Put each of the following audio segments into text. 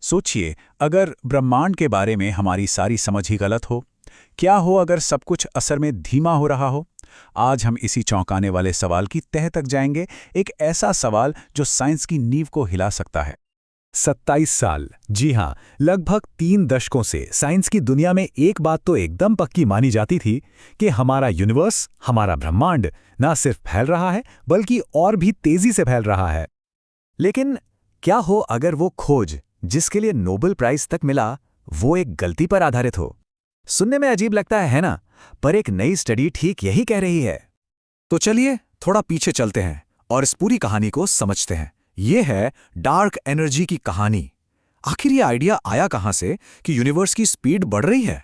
सोचिए, अगर ब्रह्मांड के बारे में हमारी सारी समझ ही गलत हो। क्या हो अगर सब कुछ असल में धीमा हो रहा हो। आज हम इसी चौंकाने वाले सवाल की तह तक जाएंगे, एक ऐसा सवाल जो साइंस की नींव को हिला सकता है। 27 साल, जी हाँ, लगभग 3 दशकों से साइंस की दुनिया में एक बात तो एकदम पक्की मानी जाती थी कि हमारा यूनिवर्स, हमारा ब्रह्मांड ना सिर्फ फैल रहा है बल्कि और भी तेजी से फैल रहा है। लेकिन क्या हो अगर वो खोज जिसके लिए नोबेल प्राइज तक मिला वो एक गलती पर आधारित हो। सुनने में अजीब लगता है ना, पर एक नई स्टडी ठीक यही कह रही है। तो चलिए थोड़ा पीछे चलते हैं और इस पूरी कहानी को समझते हैं। ये है डार्क एनर्जी की कहानी। आखिर ये आइडिया आया कहां से कि यूनिवर्स की स्पीड बढ़ रही है?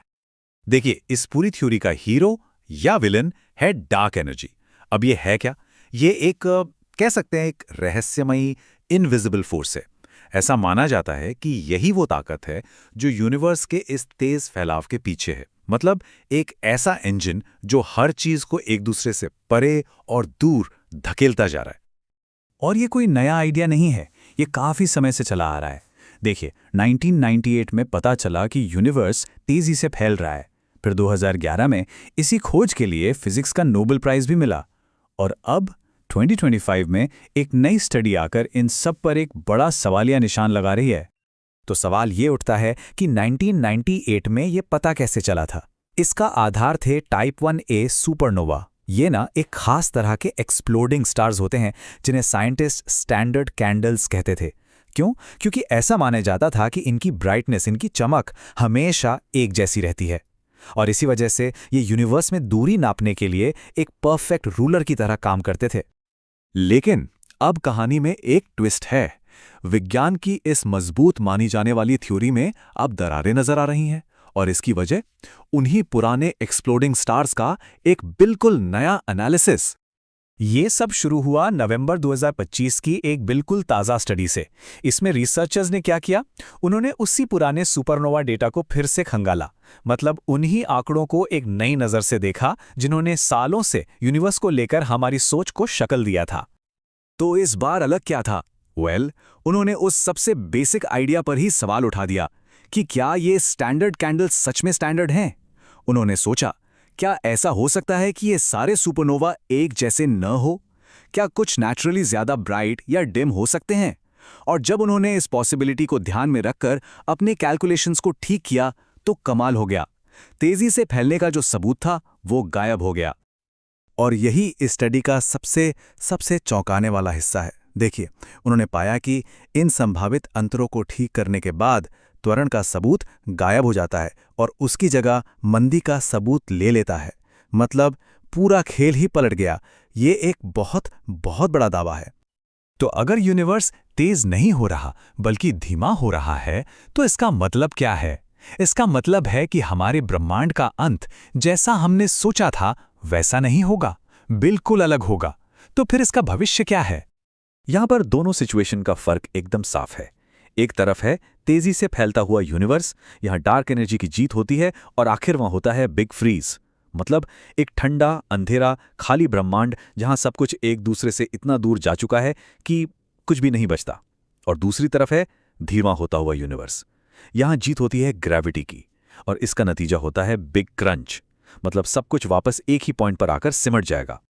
देखिए, इस पूरी थ्योरी का हीरो या विलन है डार्क एनर्जी। अब ये है क्या? ये एक कह सकते हैं एक रहस्यमयी इनविजिबल फोर्स है। ऐसा माना जाता है कि यही वो ताकत है जो यूनिवर्स के इस तेज फैलाव के पीछे है। मतलब एक ऐसा इंजन जो हर चीज को एक दूसरे से परे और दूर धकेलता जा रहा है। और ये कोई नया आइडिया नहीं है, ये काफी समय से चला आ रहा है। देखिए, 1998 में पता चला कि यूनिवर्स तेजी से फैल रहा है। फिर 2011 में इसी खोज के लिए फिजिक्स का नोबेल प्राइज भी मिला। और अब 2025 में एक नई स्टडी आकर इन सब पर एक बड़ा सवालिया निशान लगा रही है। तो सवाल ये उठता है कि 1998 में ये पता कैसे चला था? इसका आधार थे टाइप 1a सुपरनोवा। ये ना एक खास तरह के एक्सप्लोडिंग स्टार्स होते हैं जिन्हें साइंटिस्ट स्टैंडर्ड कैंडल्स कहते थे। क्यों? क्योंकि ऐसा माना जाता था कि इनकी ब्राइटनेस, इनकी चमक हमेशा एक जैसी रहती है। और इसी वजह से ये यूनिवर्स में दूरी नापने के लिए एक परफेक्ट रूलर की तरह काम करते थे। लेकिन अब कहानी में एक ट्विस्ट है। विज्ञान की इस मजबूत मानी जाने वाली थ्योरी में अब दरारें नजर आ रही हैं, और इसकी वजह उन्हीं पुराने एक्सप्लोडिंग स्टार्स का एक बिल्कुल नया एनालिसिस। ये सब शुरू हुआ नवंबर 2025 की एक बिल्कुल ताज़ा स्टडी से। इसमें रिसर्चर्स ने क्या किया? उन्होंने उसी पुराने सुपरनोवा डेटा को फिर से खंगाला। मतलब उन्हीं आंकड़ों को एक नई नज़र से देखा जिन्होंने सालों से यूनिवर्स को लेकर हमारी सोच को शक्ल दिया था। तो इस बार अलग क्या था? उन्होंने उस सबसे बेसिक आइडिया पर ही सवाल उठा दिया कि क्या ये स्टैंडर्ड कैंडल्स सच में स्टैंडर्ड हैं? उन्होंने सोचा, क्या ऐसा हो सकता है कि ये सारे सुपरनोवा एक जैसे न हो? क्या कुछ नेचुरली ज्यादा ब्राइट या डिम हो सकते हैं? और जब उन्होंने इस पॉसिबिलिटी को ध्यान में रखकर अपने कैलकुलेशंस को ठीक किया तो कमाल हो गया। तेजी से फैलने का जो सबूत था वो गायब हो गया। और यही इस स्टडी का सबसे चौंकाने वाला हिस्सा है। देखिए, उन्होंने पाया कि इन संभावित अंतरों को ठीक करने के बाद त्वरण का सबूत गायब हो जाता है और उसकी जगह मंदी का सबूत ले लेता है। मतलब पूरा खेल ही पलट गया। ये एक बहुत बहुत बड़ा दावा है। तो अगर यूनिवर्स तेज नहीं हो रहा बल्कि धीमा हो रहा है तो इसका मतलब क्या है? इसका मतलब है कि हमारे ब्रह्मांड का अंत जैसा हमने सोचा था वैसा नहीं होगा, बिल्कुल अलग होगा। तो फिर इसका भविष्य क्या है? यहां पर दोनों सिचुएशन का फर्क एकदम साफ है। एक तरफ है तेजी से फैलता हुआ यूनिवर्स, यहां डार्क एनर्जी की जीत होती है, और आखिर वहां होता है बिग फ्रीज। मतलब एक ठंडा, अंधेरा, खाली ब्रह्मांड जहां सब कुछ एक दूसरे से इतना दूर जा चुका है कि कुछ भी नहीं बचता। और दूसरी तरफ है धीमा होता हुआ यूनिवर्स। यहां जीत होती है ग्रेविटी की, और इसका नतीजा होता है बिग क्रंच। मतलब सब कुछ वापस एक ही पॉइंट पर आकर सिमट जाएगा।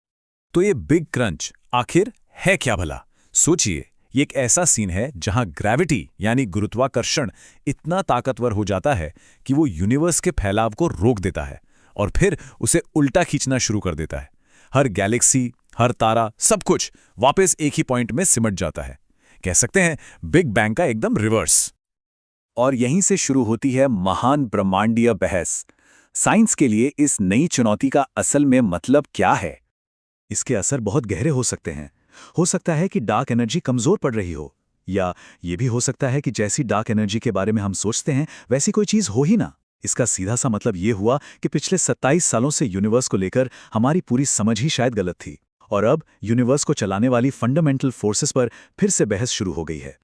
तो ये बिग क्रंच आखिर है क्या भला? सोचिए, ये एक ऐसा सीन है जहां ग्रेविटी यानी गुरुत्वाकर्षण इतना ताकतवर हो जाता है कि वो यूनिवर्स के फैलाव को रोक देता है और फिर उसे उल्टा खींचना शुरू कर देता है। हर गैलेक्सी, हर तारा, सब कुछ वापस एक ही पॉइंट में सिमट जाता है। कह सकते हैं बिग बैंग का एकदम रिवर्स। और यहीं से शुरू होती है महान ब्रह्मांडीय बहस। साइंस के लिए इस नई चुनौती का असल में मतलब क्या है? इसके असर बहुत गहरे हो सकते हैं। हो सकता है कि डार्क एनर्जी कमजोर पड़ रही हो, या ये भी हो सकता है कि जैसी डार्क एनर्जी के बारे में हम सोचते हैं वैसी कोई चीज हो ही ना। इसका सीधा सा मतलब ये हुआ कि पिछले 27 सालों से यूनिवर्स को लेकर हमारी पूरी समझ ही शायद गलत थी, और अब यूनिवर्स को चलाने वाली फंडामेंटल फोर्सेस पर फिर से बहस शुरू हो गई है।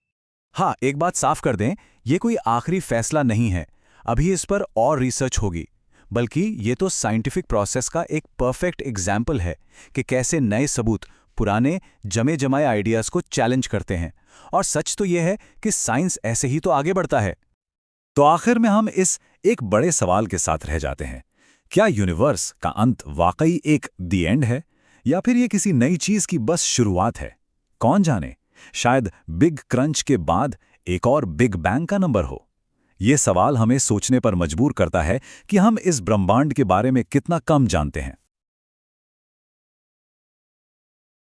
हाँ, एक बात साफ कर दें, ये कोई आखिरी फैसला नहीं है। अभी इस पर और रिसर्च होगी, बल्कि ये तो साइंटिफिक प्रोसेस का एक परफेक्ट एग्जाम्पल है कि कैसे नए सबूत पुराने जमे जमाए आइडियाज को चैलेंज करते हैं और सच तो यह है कि साइंस ऐसे ही तो आगे बढ़ता है। तो आखिर में हम इस एक बड़े सवाल के साथ रह जाते हैं, क्या यूनिवर्स का अंत वाकई एक दी एंड है, या फिर ये किसी नई चीज की बस शुरुआत है? कौन जाने, शायद बिग क्रंच के बाद एक और बिग बैंग का नंबर हो। ये सवाल हमें सोचने पर मजबूर करता है कि हम इस ब्रह्मांड के बारे में कितना कम जानते हैं।